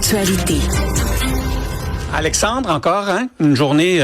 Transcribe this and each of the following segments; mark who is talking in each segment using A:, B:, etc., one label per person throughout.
A: l'actualité.
B: Alexandre, encore, une journée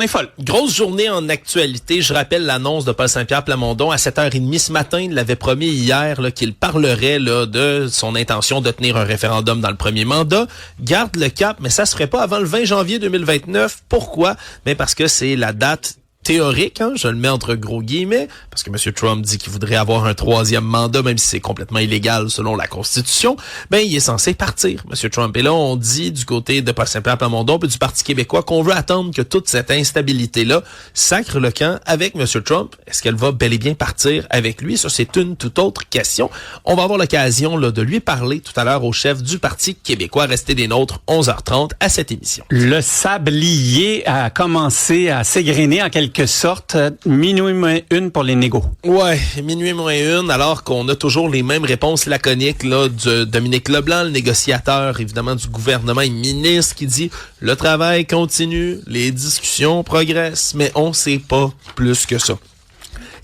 B: folle.
C: Grosse journée en actualité. Je rappelle l'annonce de Paul Saint-Pierre Plamondon à 7h30 ce matin. Il l'avait promis hier qu'il parlerait de son intention de tenir un référendum dans le premier mandat. Garde le cap, mais ça se ferait pas avant le 20 janvier 2029. Pourquoi? Mais parce que c'est la date théorique, je le mets entre gros guillemets, parce que M. Trump dit qu'il voudrait avoir un troisième mandat, même si c'est complètement illégal selon la Constitution, il est censé partir, M. Trump. Et là, on dit du côté de Paul Saint-Pierre Plamondon et du Parti québécois qu'on veut attendre que toute cette instabilité-là sacre le camp avec M. Trump. Est-ce qu'elle va bel et bien partir avec lui? Ça, c'est une toute autre question. On va avoir l'occasion de lui parler tout à l'heure au chef du Parti québécois. Restez des nôtres, 11h30 à cette émission.
B: Le sablier a commencé à s'égrener en quelque sorte, minuit moins une pour les négos.
C: Ouais, minuit moins une, alors qu'on a toujours les mêmes réponses laconiques de Dominique Leblanc, le négociateur évidemment du gouvernement et ministre, qui dit le travail continue, les discussions progressent, mais on sait pas plus que ça.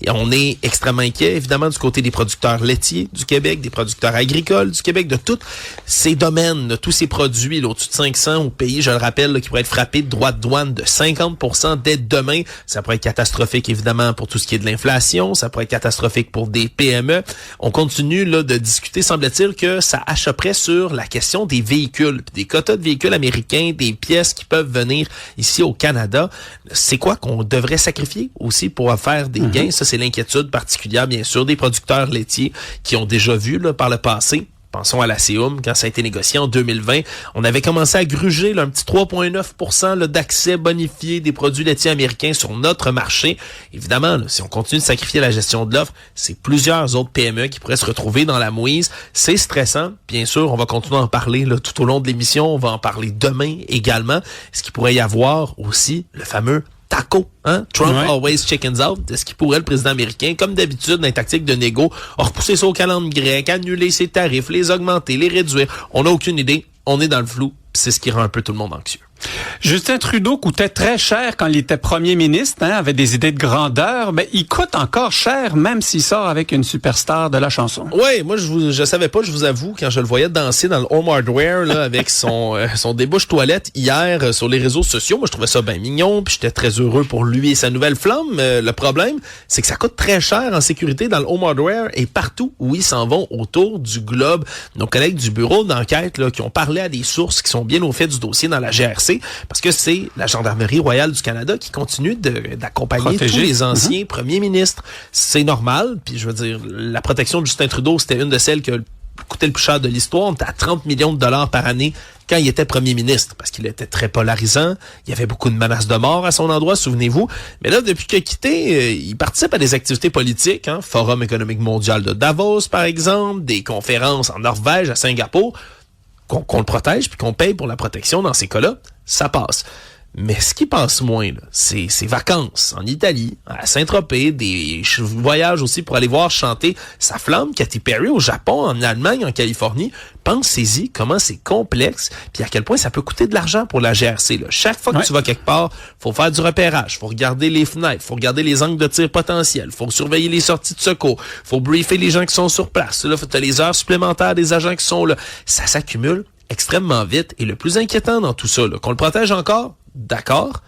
C: Et on est extrêmement inquiet, évidemment, du côté des producteurs laitiers du Québec, des producteurs agricoles du Québec, de tous ces domaines, de tous ces produits, au-dessus de 500 au pays, je le rappelle, qui pourraient être frappés de droits de douane de 50% dès demain. Ça pourrait être catastrophique, évidemment, pour tout ce qui est de l'inflation. Ça pourrait être catastrophique pour des PME. On continue de discuter, semble-t-il, que ça achèperait sur la question des véhicules, des quotas de véhicules américains, des pièces qui peuvent venir ici au Canada. C'est quoi qu'on devrait sacrifier aussi pour faire des gains? Ça, c'est l'inquiétude particulière, bien sûr, des producteurs laitiers qui ont déjà vu par le passé. Pensons à la CEUM, quand ça a été négocié en 2020. On avait commencé à gruger un petit 3,9% d'accès bonifié des produits laitiers américains sur notre marché. Évidemment, si on continue de sacrifier la gestion de l'offre, c'est plusieurs autres PME qui pourraient se retrouver dans la mouise. C'est stressant. Bien sûr, on va continuer à en parler tout au long de l'émission. On va en parler demain également. Est-ce qu'il pourrait y avoir aussi le fameux taco, Trump always chickens out. Est-ce qu'il pourrait, le président américain, comme d'habitude dans les tactiques de négo, repousser ça au calendrier grec, annuler ses tarifs, les augmenter, les réduire? On n'a aucune idée. On est dans le flou. C'est ce qui rend un peu tout le monde anxieux.
B: Justin Trudeau coûtait très cher quand il était premier ministre, avait des idées de grandeur, mais il coûte encore cher même s'il sort avec une superstar de la chanson.
C: Oui, moi je savais pas, je vous avoue, quand je le voyais danser dans le Home Hardware avec son débouche toilette hier sur les réseaux sociaux, moi je trouvais ça bien mignon, puis j'étais très heureux pour lui et sa nouvelle flamme. Le problème, c'est que ça coûte très cher en sécurité dans le Home Hardware et partout où ils s'en vont autour du globe. Nos collègues du bureau d'enquête qui ont parlé à des sources qui sont bien au fait du dossier dans la GRC, parce que c'est la Gendarmerie royale du Canada qui continue d'accompagner tous les anciens premiers ministres. C'est normal, puis je veux dire, la protection de Justin Trudeau, c'était une de celles qui coûtait le plus cher de l'histoire. On était à 30 millions de dollars par année quand il était premier ministre, parce qu'il était très polarisant. Il y avait beaucoup de menaces de mort à son endroit, souvenez-vous. Mais là, depuis qu'il a quitté, il participe à des activités politiques, Forum économique mondial de Davos, par exemple, des conférences en Norvège, à Singapour, qu'on le protège puis qu'on paye pour la protection dans ces cas-là, ça passe. Mais ce qui passe moins, c'est ses vacances en Italie, à Saint-Tropez, des voyages aussi pour aller voir chanter sa flamme, Katy Perry, au Japon, en Allemagne, en Californie. Pensez-y comment c'est complexe, puis à quel point ça peut coûter de l'argent pour la GRC. Chaque fois que tu vas quelque part, faut faire du repérage, faut regarder les fenêtres, faut regarder les angles de tir potentiels, faut surveiller les sorties de secours, faut briefer les gens qui sont sur place. Là, faut les heures supplémentaires des agents qui sont là. Ça s'accumule extrêmement vite. Et le plus inquiétant dans tout ça, qu'on le protège encore, d'accord,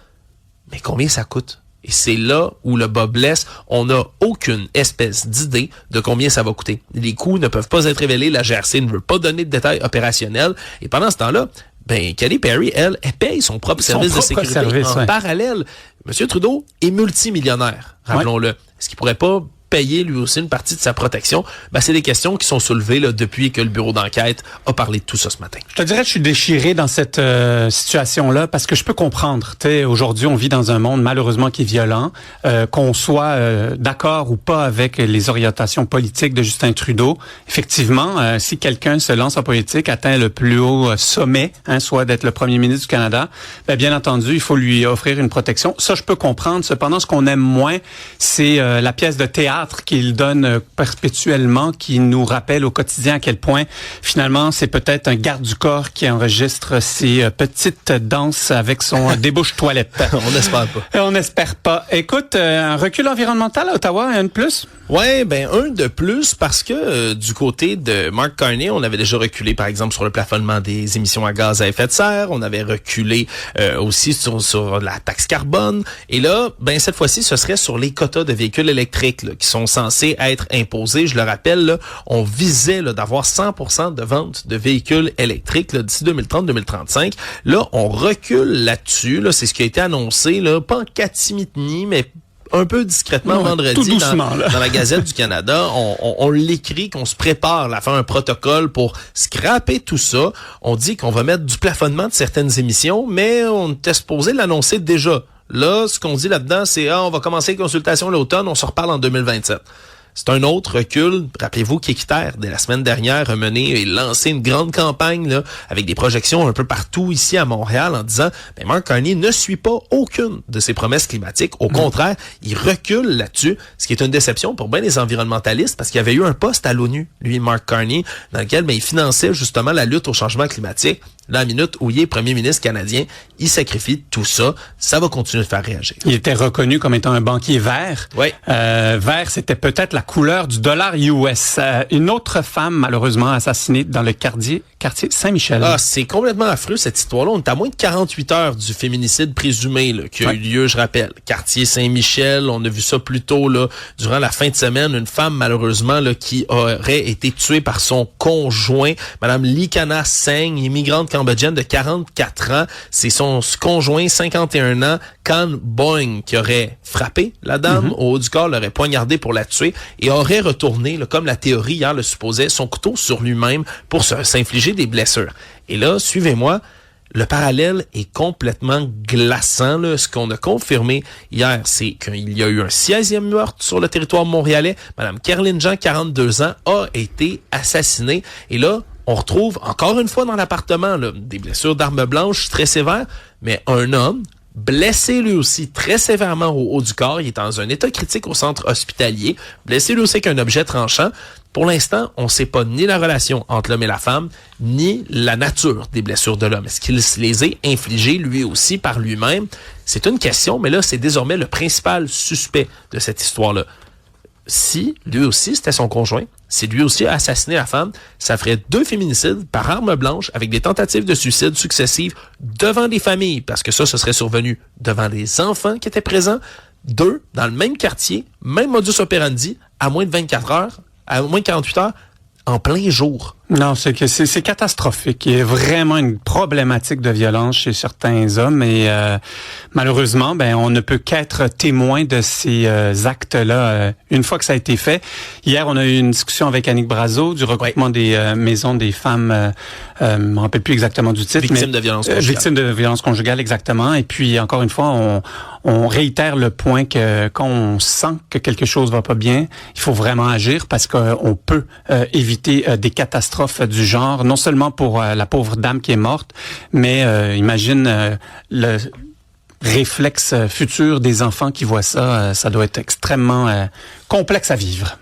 C: mais combien ça coûte? Et c'est là où le bas blesse. On n'a aucune espèce d'idée de combien ça va coûter. Les coûts ne peuvent pas être révélés. La GRC ne veut pas donner de détails opérationnels. Et pendant ce temps-là, Katy Perry, elle paye son propre service de sécurité en parallèle. Monsieur Trudeau est multimillionnaire, rappelons-le. Est-ce qu'il pourrait pas payer lui aussi une partie de sa protection? C'est des questions qui sont soulevées depuis que le bureau d'enquête a parlé de tout ça ce matin.
B: Je te dirais que je suis déchiré dans cette situation-là parce que je peux comprendre. Aujourd'hui, on vit dans un monde malheureusement qui est violent. Qu'on soit d'accord ou pas avec les orientations politiques de Justin Trudeau, effectivement, si quelqu'un se lance en politique, atteint le plus haut sommet, soit d'être le premier ministre du Canada, bien entendu, il faut lui offrir une protection. Ça, je peux comprendre. Cependant, ce qu'on aime moins, c'est la pièce de théâtre théâtre qu'il donne perpétuellement, qui nous rappelle au quotidien à quel point, finalement, c'est peut-être un garde du corps qui enregistre ses petites danses avec son débouche-toilette.
C: On n'espère pas.
B: On n'espère pas. Écoute, un recul environnemental à Ottawa, un de plus?
C: Ouais, ben un de plus parce que du côté de Mark Carney, on avait déjà reculé par exemple sur le plafonnement des émissions à gaz à effet de serre, on avait reculé aussi sur la taxe carbone et là, ben cette fois-ci, ce serait sur les quotas de véhicules électriques là, qui sont censés être imposés. Je le rappelle, là, on visait là, d'avoir 100% de ventes de véhicules électriques là, d'ici 2030-2035. Là, on recule là-dessus, là, c'est ce qui a été annoncé là, pas en catimini, mais un peu discrètement vendredi dans la Gazette du Canada. On l'écrit qu'on se prépare à faire un protocole pour scraper tout ça. On dit qu'on va mettre du plafonnement de certaines émissions, mais on était supposé l'annoncer déjà. Là, ce qu'on dit là-dedans, c'est on va commencer les consultations l'automne, on se reparle en 2027. C'est un autre recul. Rappelez-vous qu'Équiterre, dès la semaine dernière, a mené et lancé une grande campagne là, avec des projections un peu partout ici à Montréal en disant Mark Carney ne suit pas aucune de ses promesses climatiques. Au contraire, il recule là-dessus, ce qui est une déception pour bien les environnementalistes parce qu'il y avait eu un poste à l'ONU, lui, Mark Carney, dans lequel il finançait justement la lutte au changement climatique. Là, la minute où il est premier ministre canadien, il sacrifie tout ça. Ça va continuer de faire réagir.
B: Il était reconnu comme étant un banquier vert.
C: Oui.
B: Vert, c'était peut-être la couleur du dollar US. Une autre femme, malheureusement, assassinée dans le quartier Saint-Michel.
C: Ah, c'est complètement affreux, cette histoire-là. On est à moins de 48 heures du féminicide présumé là, qui a eu lieu, je rappelle. Quartier Saint-Michel, on a vu ça plus tôt là, durant la fin de semaine. Une femme, malheureusement, là, qui aurait été tuée par son conjoint, Madame Likana Seng, immigrante cambodgienne de 44 ans. C'est son conjoint, 51 ans, Khan Boing, qui aurait frappé la dame au haut du corps, l'aurait poignardé pour la tuer et aurait retourné, là, comme la théorie hier le supposait, son couteau sur lui-même pour s'infliger des blessures. Et là, suivez-moi, le parallèle est complètement glaçant. Là. Ce qu'on a confirmé hier, c'est qu'il y a eu un 16e meurtre sur le territoire montréalais. Madame Kerlyn Jean, 42 ans, a été assassinée. Et là, on retrouve encore une fois dans l'appartement là, des blessures d'armes blanches très sévères, mais un homme blessé lui aussi très sévèrement au haut du corps. Il est dans un état critique au centre hospitalier. Blessé lui aussi avec un objet tranchant. Pour l'instant, on ne sait pas ni la relation entre l'homme et la femme, ni la nature des blessures de l'homme. Est-ce qu'il se les a infligées lui aussi par lui-même? C'est une question, mais là, c'est désormais le principal suspect de cette histoire-là. Si lui aussi c'était son conjoint, si lui aussi a assassiné la femme, ça ferait 2 féminicides par arme blanche avec des tentatives de suicide successives devant des familles, parce que ça, ce serait survenu devant des enfants qui étaient présents. 2, dans le même quartier, même modus operandi, à moins de 24 heures, à moins de 48 heures, en plein jour.
B: Non, c'est catastrophique. Il y a vraiment une problématique de violence chez certains hommes et malheureusement, on ne peut qu'être témoin de ces actes-là une fois que ça a été fait. Hier, on a eu une discussion avec Annick Brazeau du regroupement des maisons des femmes, je me rappelle plus exactement du titre,
C: victimes de violence conjugale.
B: Victimes de violence conjugale, exactement. Et puis encore une fois, on réitère le point que quand on sent que quelque chose va pas bien, il faut vraiment agir parce qu'on peut éviter des catastrophes du genre, non seulement pour la pauvre dame qui est morte, mais imagine le réflexe futur des enfants qui voient ça, ça doit être extrêmement complexe à vivre.